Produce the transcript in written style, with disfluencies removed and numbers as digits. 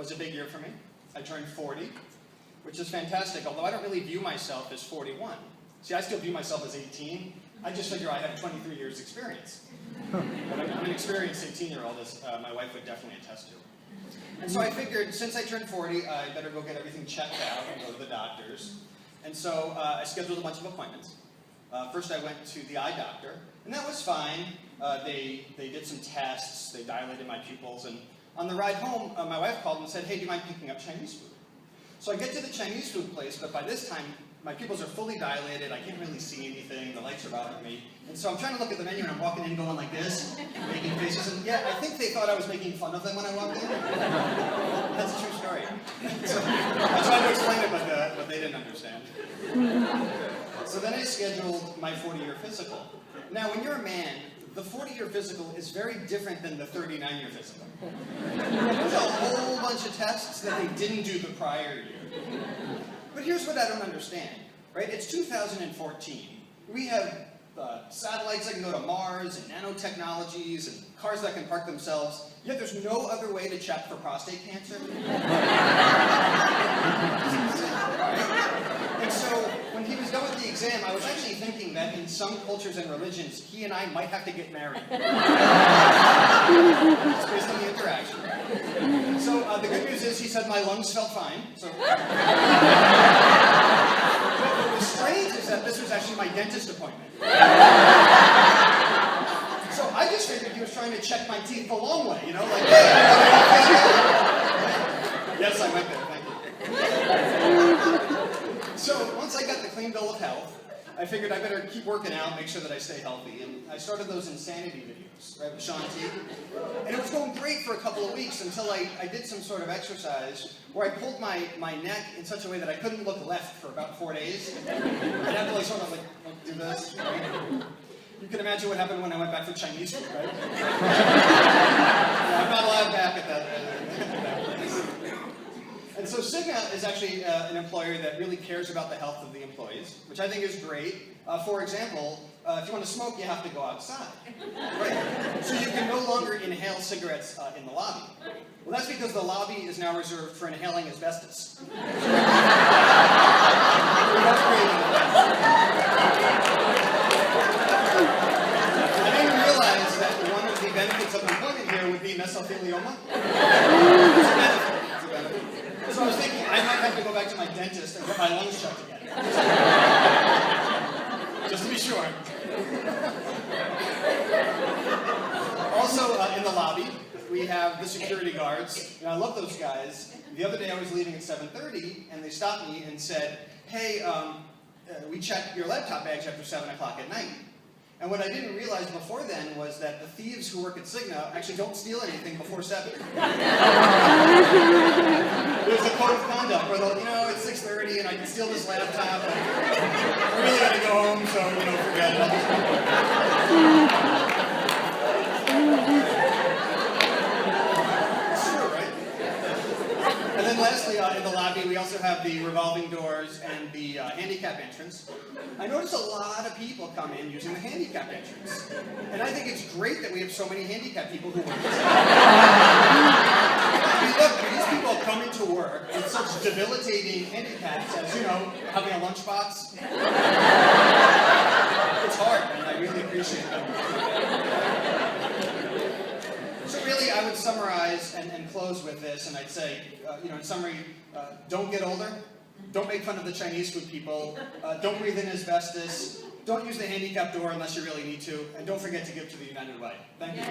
was a big year for me. I turned 40, which is fantastic, although I don't really view myself as 41. See, I still view myself as 18. I just figure I have 23 years experience. But I'm an experienced 18-year-old, as my wife would definitely attest to. And so I figured, since I turned 40, I better go get everything checked out and go to the doctors. And so I scheduled a bunch of appointments. First I went to the eye doctor, and that was fine. They did some tests, they dilated my pupils, and on the ride home, my wife called and said, hey, do you mind picking up Chinese food? So I get to the Chinese food place, but by this time, my pupils are fully dilated, I can't really see anything, the lights are bothering me. And so I'm trying to look at the menu and I'm walking in going like this, making faces, and yeah, I think they thought I was making fun of them when I walked in. That's a true story. So I tried to explain it, but they didn't understand. So then I scheduled my 40-year physical. Now, when you're a man, the 40-year physical is very different than the 39-year physical. There's a whole bunch of tests that they didn't do the prior year. But here's what I don't understand, right? It's 2014. We have satellites that can go to Mars, and nanotechnologies, and cars that can park themselves, yet there's no other way to check for prostate cancer. And so, when he was done with the exam, I was actually thinking that in some cultures and religions, he and I might have to get married. Just based on the interaction. So, the good news is he said my lungs felt fine. So. What was strange is that this was actually my dentist appointment. So I just figured he was trying to check my teeth the long way, you know, like, hey, yes, I went there, thank you. So once I got the clean bill of health, I figured I better keep working out, make sure that I stay healthy, and I started those insanity videos, right, with Shaun T. And it was going great for a couple of weeks until I did some sort of exercise where I pulled my neck in such a way that I couldn't look left for about 4 days. I'd have to like sort of like do this, right? You can imagine what happened when I went back for Chinese food, right? I'm not allowed back at that place. And so Cigna is actually an employer that really cares about the health of the employees, which I think is great. For example, if you want to smoke, you have to go outside, right? So you can no longer inhale cigarettes in the lobby. Well, that's because the lobby is now reserved for inhaling asbestos. I didn't realize that one of the benefits of employment here would be mesothelioma. It's a benefit. So I was thinking, I might have to go back to my dentist and get my lungs checked again. Just to be sure. Also, in the lobby, we have the security guards, and I love those guys. The other day I was leaving at 7:30, and they stopped me and said, hey, we check your laptop bags after 7 o'clock at night. And what I didn't realize before then was that the thieves who work at Cigna actually don't steal anything before 7. There's a code of conduct where they'll, you know, it's 6:30 and I can steal this laptop. I really gotta go home, so, you know, forget it. It's true, right? And then lastly, in the lobby, we also have the revolving doors and the handicap entrance. I notice a lot of people come in using the handicap entrance. And I think it's great that we have so many handicapped people who work this. I mean, look, these people come into work with such debilitating handicaps as, you know, having a lunchbox. It's hard, and I really appreciate them. So really, I would summarize and close with this, and I'd say, you know, in summary, don't get older. Don't make fun of the Chinese food people. Don't breathe in asbestos. Don't use the handicap door unless you really need to. And don't forget to give to the United Way. Thank you.